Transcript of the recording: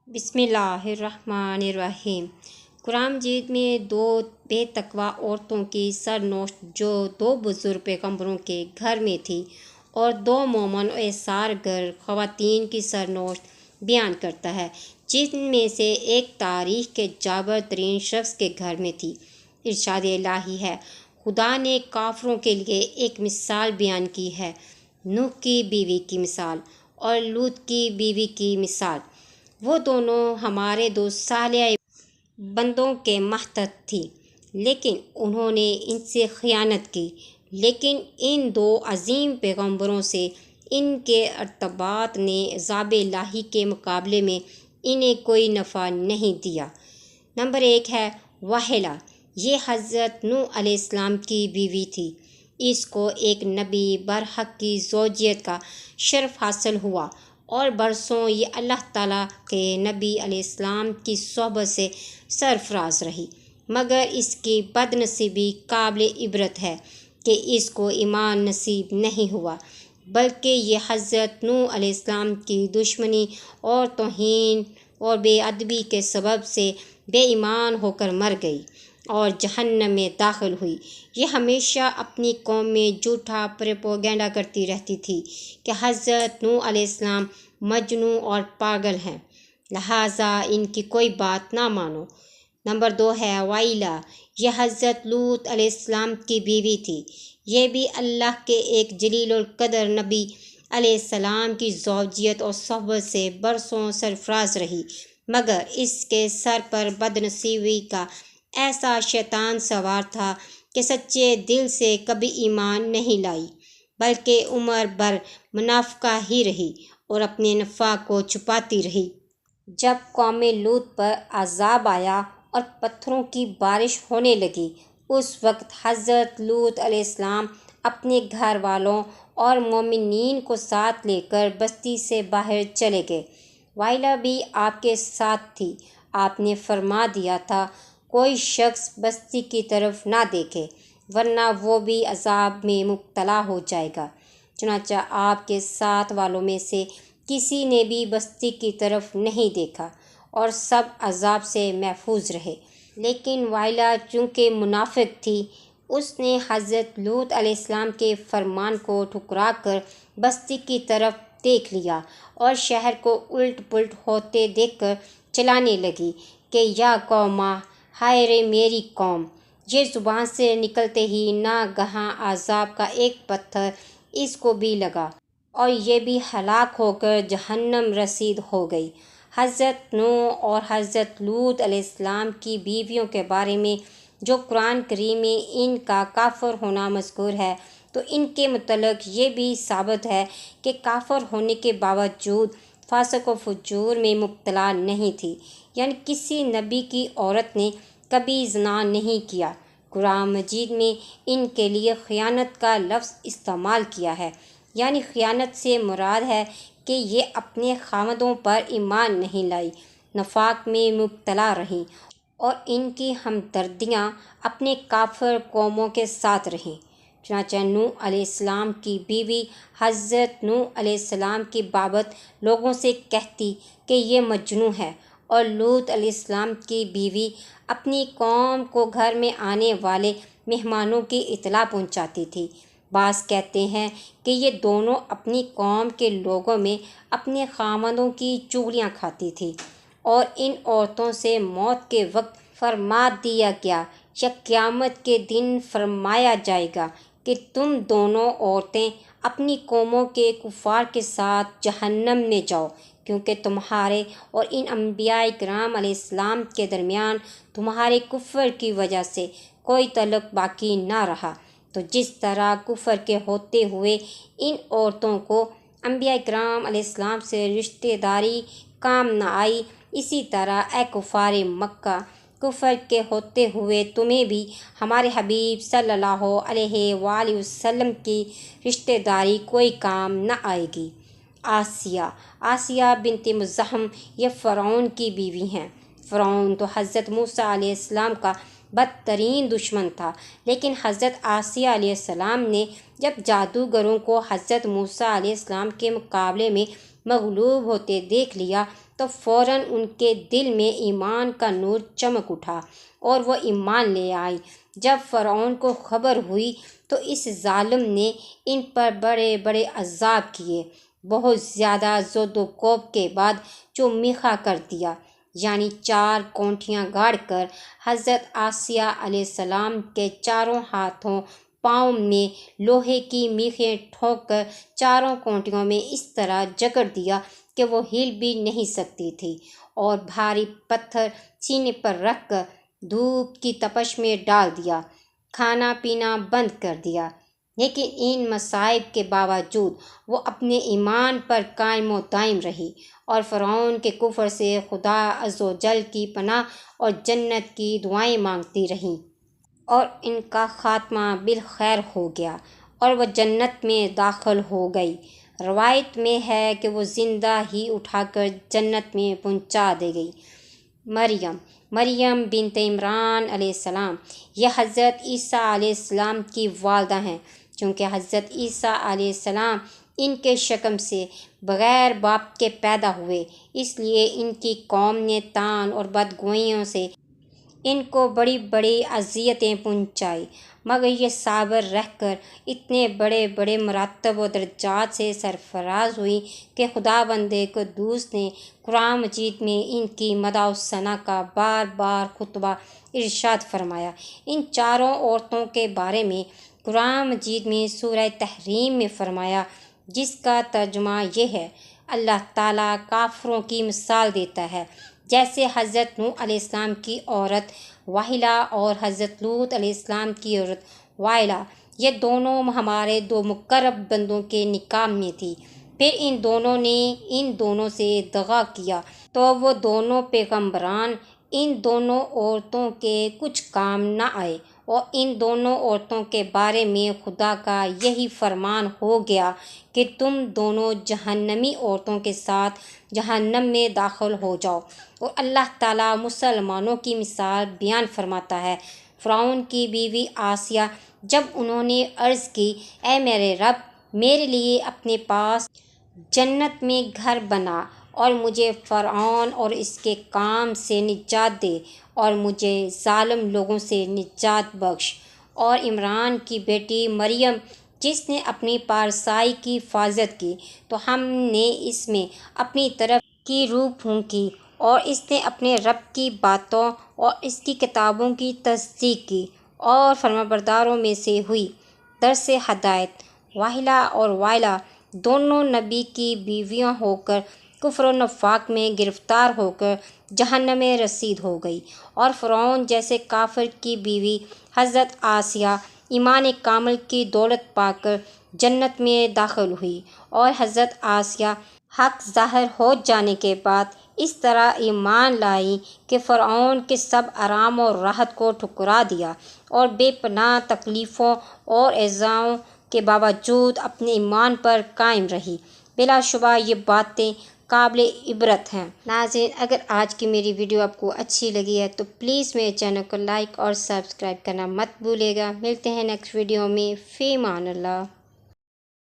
بسم اللہ الرحمن الرحیم۔ قرآن مجید میں دو بے تقویٰ عورتوں کی سرنوشت جو دو بزرگ پیغمبروں کے گھر میں تھی اور دو مومن و ایثارگر خواتین کی سرنوشت بیان کرتا ہے، جن میں سے ایک تاریخ کے جابر ترین شخص کے گھر میں تھی۔ ارشاد الہی ہے، خدا نے کافروں کے لیے ایک مثال بیان کی ہے، نوح کی بیوی کی مثال اور لوط کی بیوی کی مثال۔ وہ دونوں ہمارے دو صالح بندوں کے ماتحت تھی، لیکن انہوں نے ان سے خیانت کی۔ لیکن ان دو عظیم پیغمبروں سے ان کے ارتباط نے عذاب الہی کے مقابلے میں انہیں کوئی نفع نہیں دیا۔ نمبر 1 ہے واحلہ۔ یہ حضرت نوح علیہ السلام کی بیوی تھی۔ اس کو ایک نبی برحق کی زوجیت کا شرف حاصل ہوا اور برسوں یہ اللہ تعالیٰ کے نبی علیہ السلام کی صحبت سے سرفراز رہی، مگر اس کی بد نصیبی قابل عبرت ہے کہ اس کو ایمان نصیب نہیں ہوا، بلکہ یہ حضرت نوح علیہ السلام کی دشمنی اور توہین اور بے ادبی کے سبب سے بے ایمان ہو کر مر گئی اور جہنم میں داخل ہوئی۔ یہ ہمیشہ اپنی قوم میں جھوٹا پروپیگنڈا کرتی رہتی تھی کہ حضرت نوح علیہ السلام مجنون اور پاگل ہیں، لہٰذا ان کی کوئی بات نہ مانو۔ نمبر 2 ہے وائلہ۔ یہ حضرت لوط علیہ السلام کی بیوی تھی۔ یہ بھی اللہ کے ایک جلیل القدر نبی علیہ السلام کی زوجیت اور صحبت سے برسوں سرفراز رہی، مگر اس کے سر پر بد نصیبی کا ایسا شیطان سوار تھا کہ سچے دل سے کبھی ایمان نہیں لائی، بلکہ عمر بھر منافقہ ہی رہی اور اپنے نفاق کو چھپاتی رہی۔ جب قوم لوط پر عذاب آیا اور پتھروں کی بارش ہونے لگی، اس وقت حضرت لوط علیہ السلام اپنے گھر والوں اور مومنین کو ساتھ لے کر بستی سے باہر چلے گئے۔ وائلہ بھی آپ کے ساتھ تھی۔ آپ نے فرما دیا تھا، کوئی شخص بستی کی طرف نہ دیکھے، ورنہ وہ بھی عذاب میں مبتلا ہو جائے گا۔ چنانچہ آپ کے ساتھ والوں میں سے کسی نے بھی بستی کی طرف نہیں دیکھا اور سب عذاب سے محفوظ رہے۔ لیکن وائلہ چونکہ منافق تھی، اس نے حضرت لوط علیہ السلام کے فرمان کو ٹھکرا کر بستی کی طرف دیکھ لیا اور شہر کو الٹ پلٹ ہوتے دیکھ کر چلانے لگی کہ یا قوما، ہائے رے میری قوم! یہ زبان سے نکلتے ہی ناگہاں عذاب کا ایک پتھر اس کو بھی لگا اور یہ بھی ہلاک ہو کر جہنم رسید ہو گئی۔ حضرت نوح اور حضرت لوط علیہ السلام کی بیویوں کے بارے میں جو قرآن کریم میں ان کا کافر ہونا مذکور ہے، تو ان کے متعلق یہ بھی ثابت ہے کہ کافر ہونے کے باوجود فسق و فجور میں مبتلا نہیں تھی، یعنی کسی نبی کی عورت نے کبھی زنا نہیں کیا۔ قرآن مجید میں ان کے لیے خیانت کا لفظ استعمال کیا ہے، یعنی خیانت سے مراد ہے کہ یہ اپنے خاوندوں پر ایمان نہیں لائی، نفاق میں مبتلا رہیں اور ان کی ہمدردیاں اپنے کافر قوموں کے ساتھ رہیں۔ چنانچہ نوح علیہ السلام کی بیوی حضرت نوح علیہ السلام کی بابت لوگوں سے کہتی کہ یہ مجنون ہے، اور لوط علیہ السلام کی بیوی اپنی قوم کو گھر میں آنے والے مہمانوں کی اطلاع پہنچاتی تھی۔ بعض کہتے ہیں کہ یہ دونوں اپنی قوم کے لوگوں میں اپنے خاوندوں کی چغلیاں کھاتی تھی، اور ان عورتوں سے موت کے وقت فرما دیا گیا یا قیامت کے دن فرمایا جائے گا کہ تم دونوں عورتیں اپنی قوموں کے کفار کے ساتھ جہنم میں جاؤ، کیونکہ تمہارے اور ان انبیاء کرام علیہ السلام کے درمیان تمہارے کفر کی وجہ سے کوئی تعلق باقی نہ رہا۔ تو جس طرح کفر کے ہوتے ہوئے ان عورتوں کو انبیاء کرام علیہ السلام سے رشتہ داری کام نہ آئی، اسی طرح اے کفار مکہ، کفر کے ہوتے ہوئے تمہیں بھی ہمارے حبیب صلی اللہ علیہ وآلہ وسلم کی رشتہ داری کوئی کام نہ آئے گی۔ آسیہ بنت مزاحم یہ فرعون کی بیوی ہیں۔ فرعون تو حضرت موسیٰ علیہ السلام کا بدترین دشمن تھا، لیکن حضرت آسیہ علیہ السلام نے جب جادوگروں کو حضرت موسیٰ علیہ السلام کے مقابلے میں مغلوب ہوتے دیکھ لیا تو فوراً ان کے دل میں ایمان کا نور چمک اٹھا اور وہ ایمان لے آئی۔ جب فرعون کو خبر ہوئی تو اس ظالم نے ان پر بڑے بڑے عذاب کیے، بہت زیادہ زود و کوب کے بعد میخا کر دیا، یعنی 4 کونٹیاں گاڑ کر حضرت آسیہ علیہ السلام کے چاروں ہاتھوں پاؤں میں لوہے کی میخیں ٹھوک کر 4 کونٹیوں میں اس طرح جکڑ دیا کہ وہ ہل بھی نہیں سکتی تھی، اور بھاری پتھر سینے پر رکھ کر دھوپ کی تپش میں ڈال دیا، کھانا پینا بند کر دیا۔ لیکن ان مصائب کے باوجود وہ اپنے ایمان پر قائم و دائم رہی اور فرعون کے کفر سے خدا عز و جل کی پناہ اور جنت کی دعائیں مانگتی رہیں، اور ان کا خاتمہ بالخیر ہو گیا اور وہ جنت میں داخل ہو گئی۔ روایت میں ہے کہ وہ زندہ ہی اٹھا کر جنت میں پہنچا دی گئی۔ مریم بنت عمران علیہ السلام یہ حضرت عیسیٰ علیہ السلام کی والدہ ہیں۔ چونکہ حضرت عیسیٰ علیہ السلام ان کے شکم سے بغیر باپ کے پیدا ہوئے، اس لیے ان کی قوم نے طعن اور بدگوئیوں سے ان کو بڑی بڑی اذیتیں پہنچائی، مگر یہ صابر رہ کر اتنے بڑے بڑے مراتب و درجات سے سرفراز ہوئی کہ خداوند قدوس نے قرآن مجید میں ان کی مدح و ثنا کا بار بار خطبہ ارشاد فرمایا۔ ان چاروں عورتوں کے بارے میں قرآن مجید میں سورہ تحریم میں فرمایا، جس کا ترجمہ یہ ہے: اللہ تعالیٰ کافروں کی مثال دیتا ہے جیسے حضرت نوح علیہ السلام کی عورت واحلہ اور حضرت لوط علیہ السلام کی عورت وائلہ، یہ دونوں ہمارے 2 مقرب بندوں کے نکاح میں تھی، پھر ان دونوں نے ان دونوں سے دغا کیا تو وہ دونوں پیغمبران ان دونوں عورتوں کے کچھ کام نہ آئے، اور ان دونوں عورتوں کے بارے میں خدا کا یہی فرمان ہو گیا کہ تم دونوں جہنمی عورتوں کے ساتھ جہنم میں داخل ہو جاؤ۔ اور اللہ تعالیٰ مسلمانوں کی مثال بیان فرماتا ہے۔ فرعون کی بیوی آسیہ جب انہوں نے عرض کی، اے میرے رب، میرے لیے اپنے پاس جنت میں گھر بنا اور مجھے فرعون اور اس کے کام سے نجات دے اور مجھے ظالم لوگوں سے نجات بخش، اور عمران کی بیٹی مریم جس نے اپنی پارسائی کی حفاظت کی، تو ہم نے اس میں اپنی طرف کی روح پھونکی اور اس نے اپنے رب کی باتوں اور اس کی کتابوں کی تصدیق کی اور فرمانبرداروں میں سے ہوئی۔ درس ہدایت: واحلہ اور وائلہ دونوں نبی کی بیویاں ہو کر کفر و نفاق میں گرفتار ہو کر جہنم میں رسید ہو گئی، اور فرعون جیسے کافر کی بیوی حضرت آسیہ ایمان کامل کی دولت پا کر جنت میں داخل ہوئی، اور حضرت آسیہ حق ظاہر ہو جانے کے بعد اس طرح ایمان لائی کہ فرعون کے سب آرام و راحت کو ٹھکرا دیا اور بے پناہ تکلیفوں اور ایذاؤں کے باوجود اپنے ایمان پر قائم رہی۔ بلا شبہ یہ باتیں قابل عبرت ہیں۔ ناظرین، اگر آج کی میری ویڈیو آپ کو اچھی لگی ہے تو پلیز میرے چینل کو لائک اور سبسکرائب کرنا مت بھولیے گا۔ ملتے ہیں نیکسٹ ویڈیو میں، فی امان اللہ۔